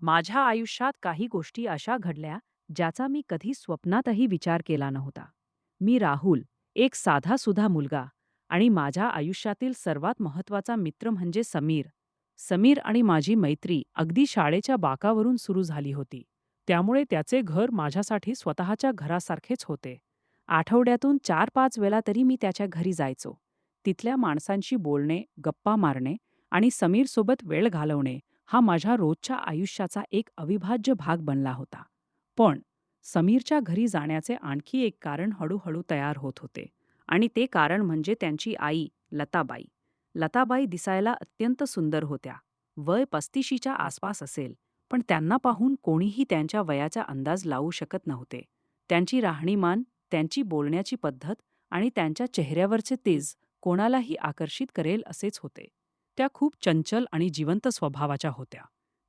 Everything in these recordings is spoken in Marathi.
माझ्या आयुष्यात काही गोष्टी अशा घडल्या ज्याचा मी कधी स्वप्नातही विचार केला नव्हता. मी राहुल, एक साधासुधा मुलगा, आणि माझ्या आयुष्यातील सर्वात महत्त्वाचा मित्र म्हणजे समीर. समीर आणि माझी मैत्री अगदी शाळेच्या बाकावरून सुरू झाली होती. त्यामुळे त्याचे घर माझ्यासाठी स्वतःच्या घरासारखेच होते. आठवड्यातून 4-5 वेळा तरी मी त्याच्या घरी जायचो. तिथल्या माणसांशी बोलणे, गप्पा मारणे आणि समीरसोबत वेळ घालवणे हा माझ्या रोजच्या आयुष्याचा एक अविभाज्य भाग बनला होता. पण समीरच्या घरी जाण्याचे आणखी एक कारण हळूहळू तयार होत होते, आणि ते कारण म्हणजे त्यांची आई लताबाई. लताबाई दिसायला अत्यंत सुंदर होत्या. वय 35च्या आसपास असेल, पण त्यांना पाहून कोणीही त्यांच्या वयाचा अंदाज लावू शकत नव्हते. त्यांची राहणीमान, त्यांची बोलण्याची पद्धत आणि त्यांच्या चेहऱ्यावरचे तेज कोणालाही आकर्षित करेल असेच होते. त्या खूप चंचल आणि जिवंत स्वभावाच्या होत्या.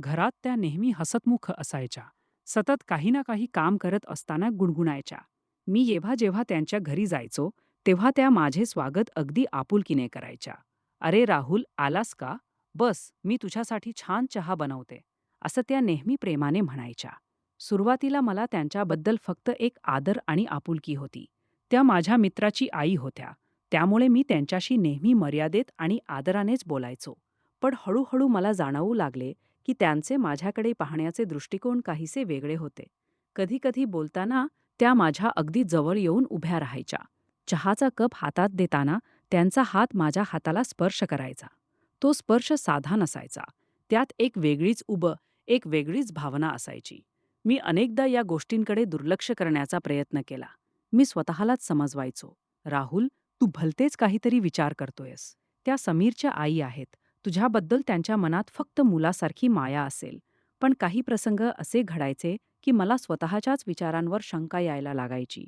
घरात त्या नेहमी हसतमुख असायच्या. सतत काही ना काही काम करत असताना गुणगुणायच्या. मी जेव्हा जेव्हा त्यांच्या घरी जायचो, तेव्हा त्या माझे स्वागत अगदी आपुलकीने करायच्या. "अरे राहुल, आलास का? बस, मी तुझ्यासाठी छान चहा बनवते," असं त्या नेहमी प्रेमाने म्हणायच्या. सुरुवातीला मला त्यांच्याबद्दल फक्त एक आदर आणि आपुलकी होती. त्या माझ्या मित्राची आई होत्या. त्यामुळे मी त्यांच्याशी नेहमी मर्यादेत आणि आदरानेच बोलायचो. पण हळूहळू मला जाणवू लागले की त्यांचे माझ्याकडे पाहण्याचे दृष्टिकोन काहीसे वेगळे होते. कधीकधी बोलताना त्या माझ्या अगदी जवळ येऊन उभ्या राहायच्या. चहाचा कप हातात देताना त्यांचा हात माझ्या हाताला स्पर्श करायचा. तो स्पर्श साधा नसायचा. त्यात एक वेगळीच भावना असायची. मी अनेकदा या गोष्टींकडे दुर्लक्ष करण्याचा प्रयत्न केला. मी स्वतःलाच समजवायचो, "राहुल, तू भलतेच काहीतरी विचार करतोयस. त्या समीरच्या आई आहेत. तुझ्याबद्दल त्यांच्या मनात फक्त मुलासारखी माया असेल." पण काही प्रसंग असे घडायचे की मला स्वतःच्याच विचारांवर शंका यायला लागायची.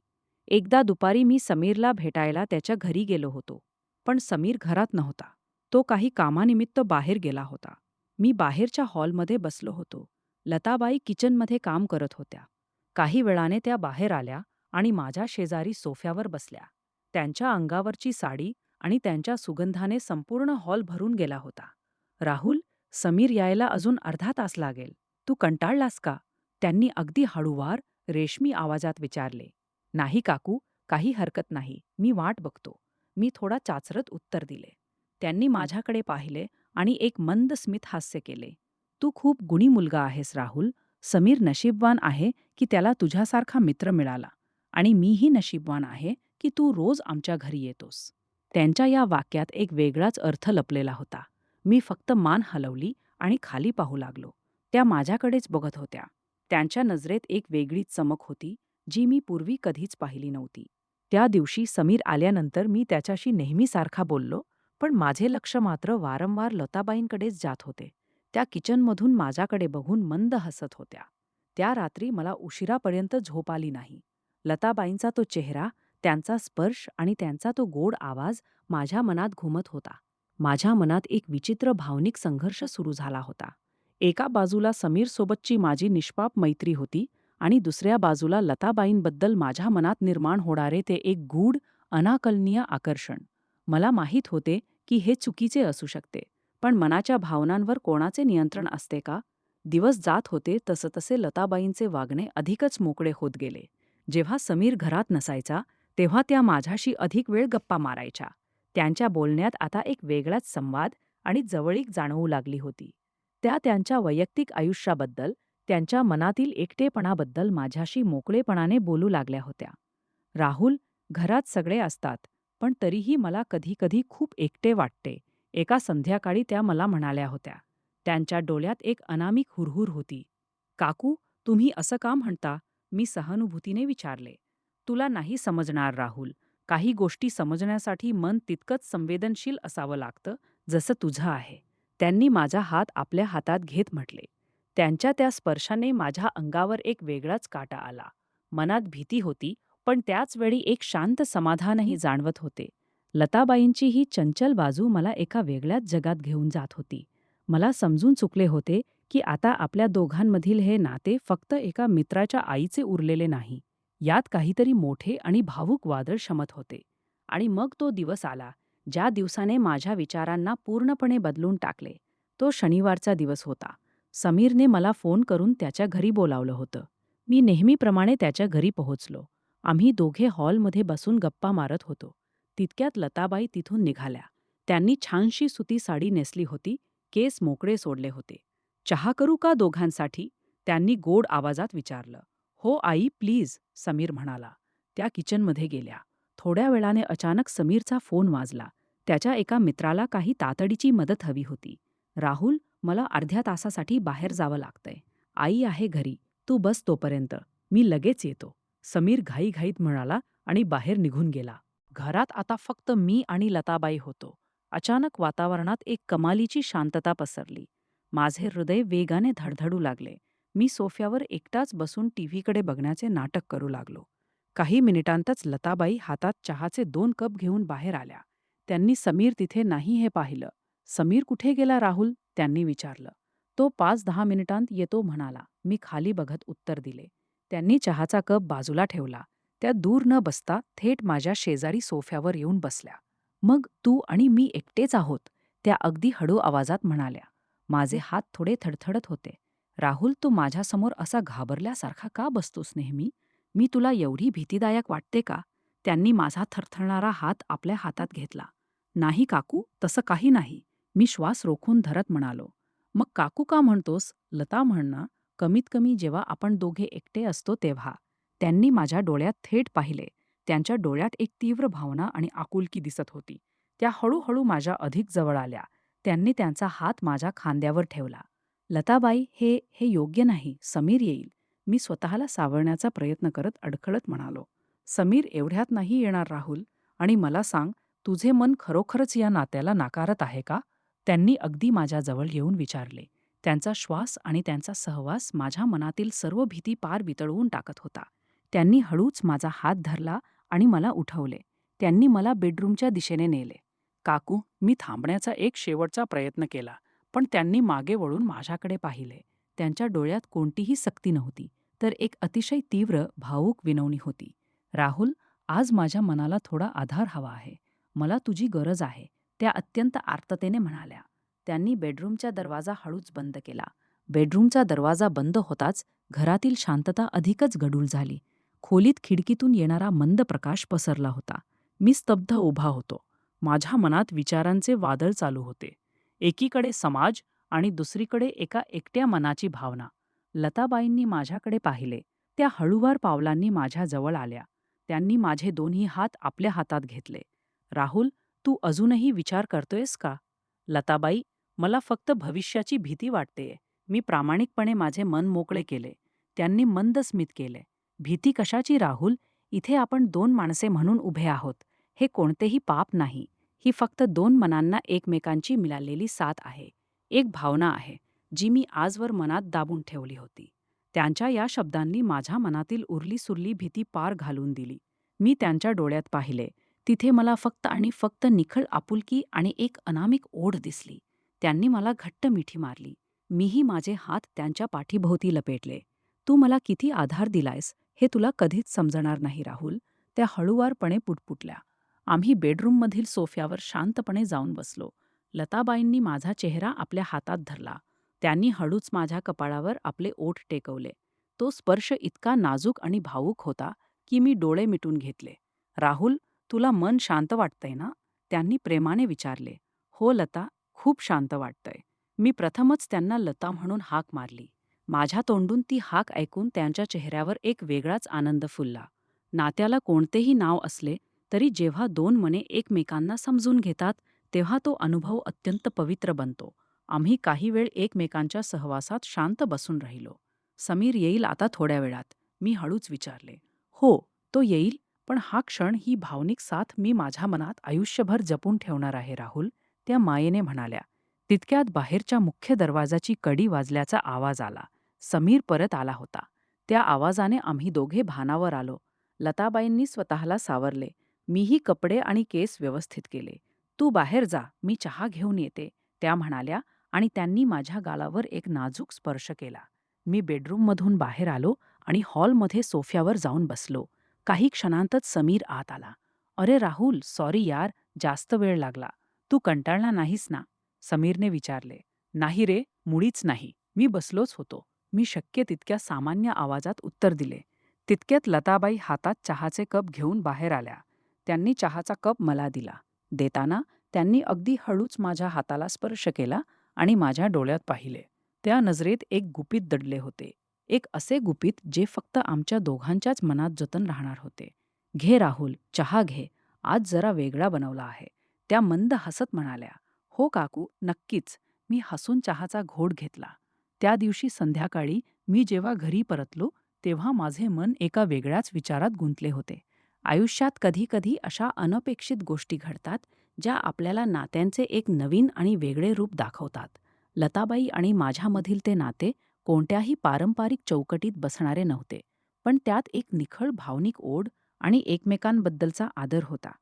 एकदा दुपारी मी समीरला भेटायला त्याच्या घरी गेलो होतो. पण समीर घरात नव्हता. तो काही कामानिमित्त बाहेर गेला होता. मी बाहेरच्या हॉलमध्ये बसलो होतो. लताबाई किचनमध्ये काम करत होत्या. काही वेळाने त्या बाहेर आल्या आणि माझ्या शेजारी सोफ्यावर बसल्या. त्यांच्या अंगावरची साडी आणि त्यांच्या सुगंधाने संपूर्ण हॉल भरून गेला होता. "राहुल, समीर यायला अजून अर्धा तास लागेल. तू कंटाळलास का?" त्यांनी अगदी हळूवार, रेशमी आवाजात विचारले. "नाही काकू, काही हरकत नाही. मी वाट बघतो," मी थोडा चाचरत उत्तर दिले. त्यांनी माझ्याकडे पाहिले आणि एक मंद स्मित हास्य केले. "तू खूप गुणी मुलगा आहेस राहुल. समीर नशीबवान आहे की त्याला तुझ्यासारखा मित्र मिळाला. आणि मीही नशीबवान आहे की तू रोज आमच्या घरी येतोस." त्यांच्या या वाक्यात एक वेगळाच अर्थ लपलेला होता. मी फक्त मान हलवली आणि खाली पाहू लागलो. त्या माझ्याकडेच बघत होत्या. त्यांच्या नजरेत एक वेगळीच चमक होती, जी मी पूर्वी कधीच पाहिली नव्हती. त्या दिवशी समीर आल्यानंतर मी त्याच्याशी नेहमीसारखा बोललो, पण माझे लक्ष मात्र वारंवार लताबाईंकडेच जात होते. त्या किचनमधून माझ्याकडे बघून मंद हसत होत्या. त्या रात्री मला उशिरापर्यंत झोप आली नाही. लताबाईंचा तो चेहरा, त्यांचा स्पर्श आणि त्यांचा तो गोड आवाज माझ्या मनात घुमत होता. माझ्या मनात एक विचित्र भावनिक संघर्ष सुरू झाला होता. एका बाजूला समीरसोबतची माझी निष्पाप मैत्री होती आणि दुसऱ्या बाजूला लताबाईंबद्दल माझ्या मनात निर्माण होणारे ते एक गूढ, अनाकलनीय आकर्षण. मला माहीत होते की हे चुकीचे असू शकते, पण मनाच्या भावनांवर कोणाचे नियंत्रण असते का? दिवस जात होते तसतसे लताबाईंचे वागणे अधिकच मोकळे होत गेले. जेव्हा समीर घरात नसायचा, तेव्हा त्या माझ्याशी अधिक वेळ गप्पा मारायच्या. त्यांच्या बोलण्यात आता एक वेगळाच संवाद आणि जवळीक जाणवू लागली होती. त्या त्यांच्या वैयक्तिक आयुष्याबद्दल, त्यांच्या मनातील एकटेपणाबद्दल माझ्याशी मोकळेपणाने बोलू लागल्या होत्या. "राहुल, घरात सगळे असतात, पण तरीही मला कधीकधी खूप एकटे वाटते," एका संध्याकाळी त्या मला म्हणाल्या होत्या. त्यांच्या डोळ्यात एक अनामिक हुरहुर होती. "काकू, तुम्ही असं का म्हणता?" मी सहानुभूतीने विचारले. "तुला नाही समजणार राहुल. काही गोष्टी समजण्यासाठी मन तितकंच संवेदनशील असावं लागतं, जसं तुझं आहे." त्यांनी माझा हात आपल्या हातात घेत म्हटले. त्यांच्या त्या स्पर्शाने माझ्या अंगावर एक वेगळाच काटा आला. मनात भीती होती, पण त्याच वेळी एक शांत समाधानही जाणवत होते. लताबाईंची ही चंचल बाजू मला एका वेगळ्याच जगात घेऊन जात होती. मला समजून चुकले होते की आता आपल्या दोघांमधील हे नाते फक्त एका मित्राच्या आईचे उरलेले नाही. यात काहीतरी मोठे आणि भावूक वादळ शमत होते. आणि मग तो दिवस आला, ज्या दिवसाने माझ्या विचारांना पूर्णपणे बदलून टाकले. तो शनिवारचा दिवस होता. समीरने मला फोन करून त्याच्या घरी बोलावलं होतं. मी नेहमीप्रमाणे त्याच्या घरी पोहोचलो. आम्ही दोघे हॉलमध्ये बसून गप्पा मारत होतो. तितक्यात लताबाई तिथून निघाल्या. त्यांनी छानशी सुती साडी नेसली होती, केस मोकळे सोडले होते. चहा करू का दोघांसाठी? त्यांनी गोड आवाजात विचारलं. हो आई, प्लीज, समीर म्हणाला. त्या किचनमध्ये गेल्या. थोड्या वेळाने अचानक समीरचा फोन वाजला. त्याच्या एका मित्राला काही तातडीची मदत हवी होती. राहुल, मला अर्ध्या तासासाठी बाहेर जावं लागतंय. आई आहे घरी, तू बस तोपर्यंत, मी लगेच येतो. समीर घाईघाईत म्हणाला आणि बाहेर निघून गेला. घरात आता फक्त मी आणि लताबाई होतो. अचानक वातावरणात एक कमालीची शांतता पसरली. माझे हृदय वेगाने धडधडू लागले. मी सोफ्यावर एकटाच बसून टीव्हीकडे बघण्याचे नाटक करू लागलो. काही मिनिटांतच लताबाई हातात चहाचे 2 कप घेऊन बाहेर आल्या. त्यांनी समीर तिथे नाही हे पाहिलं. समीर कुठे गेला राहुल? त्यांनी विचारलं. तो 5-10 मिनिटांत येतो म्हणाला. मी खाली बघत उत्तर दिले. त्यांनी चहाचा कप बाजूला ठेवला. त्या दूर न बसता थेट माझ्या शेजारी सोफ्यावर येऊन बसल्या. मग तू आणि मी एकटेच आहोत, त्या अगदी हळू आवाजात म्हणाल्या. माझे हात थोडे थरथरत होते. राहुल, तू माझ्यासमोर असा घाबरल्यासारखा का बसतोस नेहमी? मी तुला एवढी भीतीदायक वाटते का? त्यांनी माझा थरथरणारा हात आपल्या हातात घेतला. नाही काकू, तसं काही नाही, मी श्वास रोखून धरत म्हणालो. मग काकू का म्हणतोस? लता म्हणणं, कमीत कमी जेव्हा आपण दोघे एकटे असतो तेव्हा. त्यांनी माझ्या डोळ्यात थेट पाहिले. त्यांच्या डोळ्यात एक तीव्र भावना आणि आकुलकी दिसत होती. त्या हळूहळू माझ्या अधिक जवळ आल्या. त्यांनी त्यांचा हात माझ्या खांद्यावर ठेवला. लताबाई, हे योग्य नाही, समीर येईल. मी स्वतःला सावरण्याचा प्रयत्न करत अडखळत म्हणालो. समीर एवढ्यात नाही येणार राहुल. आणि मला सांग, तुझे मन खरोखरच या नात्याला नाकारत आहे का? त्यांनी अगदी माझ्याजवळ येऊन विचारले. त्यांचा श्वास आणि त्यांचा सहवास माझ्या मनातील सर्व भीती पार वितळवून टाकत होता. त्यांनी हळूच माझा हात धरला आणि मला उठवले. त्यांनी मला बेडरूमच्या दिशेने नेले. काकू, मी थांबण्याचा एक शेवटचा प्रयत्न केला, पण त्यांनी मागे वळून माझ्याकडे पाहिले. त्यांच्या डोळ्यात कोणतीही सक्ती नव्हती, तर एक अतिशय तीव्र, भावूक विनवणी होती. राहुल, आज माझ्या मनाला थोडा आधार हवा आहे. मला तुझी गरज आहे, त्या अत्यंत आर्ततेने म्हणाल्या. त्यांनी बेडरूमचा दरवाजा हळूच बंद केला. बेडरूमचा दरवाजा बंद होताच घरातील शांतता अधिकच गढूळ झाली. खोलीत खिडकीतून येणारा मंद प्रकाश पसरला होता. मी स्तब्ध उभा होतो. माझ्या मनात विचारांचे वादळ चालू होते. एकीकडे समाज आणि दुसरीकडे एका एकट्या मनाची भावना. लताबाईंनी माझ्याकडे पाहिले. त्या हळूवार पावलांनी माझ्या जवळ आल्या. त्यांनी माझे दोन्ही हात आपल्या हातात घेतले. राहुल, तू अजूनही विचार करतोयस का? लताबाई, मला फक्त भविष्याची भीती वाटतेय. मी प्रामाणिकपणे माझे मन मोकळे केले. त्यांनी मंद स्मित केले. भीती कशाची राहुल? इथे आपण 2 माणसे म्हणून उभे आहोत. हे कोणतेही पाप नाही. ही फक्त 2 मनांना एकमेकांची मिळालेली साथ आहे. एक भावना आहे, जी मी आजवर मनात दाबून ठेवली होती. त्यांच्या या शब्दांनी माझ्या मनातील उरली-सुरली भीती पार घालून दिली. मी त्यांच्या डोळ्यात पाहिले. तिथे मला फक्त आणि फक्त निखळ आपुलकी आणि एक अनामिक ओढ दिसली. त्यांनी मला घट्ट मिठी मारली. मीही माझे हात त्यांच्या पाठीभोवती लपेटले. तू मला किती आधार दिलायस हे तुला कधीच समजणार नाही राहुल, त्या हळूवारपणे पुटपुटल्या. आम्ही बेडरूममधील सोफ्यावर शांतपणे जाऊन बसलो. लताबाईंनी माझा चेहरा आपल्या हातात धरला. त्यांनी हळूच माझ्या कपाळावर आपले ओठ टेकवले. तो स्पर्श इतका नाजूक आणि भावूक होता की मी डोळे मिटून घेतले. राहुल, तुला मन शांत वाटतंय ना? त्यांनी प्रेमाने विचारले. हो लता, खूप शांत वाटतंय. मी प्रथमच त्यांना लता म्हणून हाक मारली. माझ्या तोंडून ती हाक ऐकून त्यांच्या चेहऱ्यावर एक वेगळाच आनंद फुलला. नात्याला कोणतेही नाव असले तरी जेव्हा 2 मने एकमेकांना समजून घेतात तेव्हा तो अनुभव अत्यंत पवित्र बनतो. आम्ही काही वेळ एकमेकांच्या सहवासात शांत बसून राहिलो. समीर येईल आता थोड्या वेळात, मी हळूच विचारले. हो, तो येईल, पण हा क्षण, ही भावनिक साथ मी माझ्या मनात आयुष्यभर जपून ठेवणार आहे राहुल, त्या मायेने म्हणाल्या. तितक्यात बाहेरच्या मुख्य दरवाजाची कडी वाजल्याचा आवाज आला. समीर परत आला होता. त्या आवाजाने आम्ही दोघे भानावर आलो. लताबाईंनी स्वतःला सावरले. मीही कपडे आणि केस व्यवस्थित केले. तू बाहेर जा, मी चहा घेऊन येते, त्या म्हणाल्या आणि त्यांनी माझ्या गालावर एक नाजूक स्पर्श केला. मी बेडरूममधून बाहेर आलो आणि हॉलमध्ये सोफ्यावर जाऊन बसलो. काही क्षणांतच समीर आत आला. अरे राहुल, सॉरी यार, जास्त वेळ लागला. तू कंटाळला नाहीस ना? समीरने विचारले. नाही रे, मुळीच नाही. मी बसलोच होतो. मी शक्य तितक्या सामान्य आवाजात उत्तर दिले. तितक्यात लताबाई हातात चहाचे कप घेऊन बाहेर आल्या. त्यांनी चहाचा कप मला दिला. देताना त्यांनी अगदी हळूच माझ्या हाताला स्पर्श केला आणि माझ्या डोळ्यात पाहिले. त्या नजरेत एक गुपित दडले होते. एक असे गुपित जे फक्त आमच्या दोघांच्याच मनात जतन राहणार होते. "घे राहुल, चहा घे. आज जरा वेगळा बनवला आहे." त्या मंद हसत म्हणाल्या. "हो काकू, नक्कीच." मी हसून चहाचा घोट घेतला. त्या दिवशी संध्याकाळी मी जेव्हा घरी परतलो, तेव्हा माझे मन एका वेगळ्याच विचारात गुंतले होते. आयुष्यात कधी-कधी अशा अनपेक्षित गोष्टी घडतात, ज्या आपल्याला नात्यांचे एक नवीन आणि वेगळे रूप दाखवतात. लताबाई आणि माझ्यामधील ते नाते कोणत्याही पारंपरिक चौकटीत बसणारे नव्हते, पण त्यात एक निखळ भावनिक ओढ आणि एकमेकांबद्दलचा आदर होता.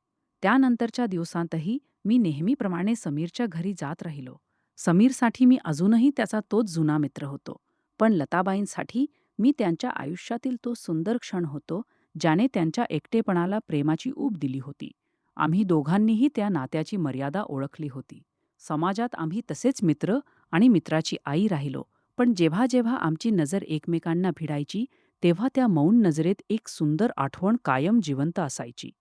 त्यानंतरच्या दिवसांतही मी नेहमीप्रमाणे समीरच्या घरी जात राहिलो. समीरसाठी मी अजूनही त्याचा तोच जुना मित्र होतो, पण लताबाईंसाठी मी त्यांच्या आयुष्यातील तो सुंदर क्षण होतो, ज्याने त्यांच्या एकटेपणाला प्रेमाची ऊब दिली होती. आम्ही दोघांनीही त्या नात्याची मर्यादा ओळखली होती. समाजात आम्ही तसेच मित्र आणि मित्राची आई राहिलो, पण जेव्हा जेव्हा आमची नजर एकमेकांना भिडायची, तेव्हा त्या मौन नजरेत एक सुंदर आठवण कायम जिवंत असायची.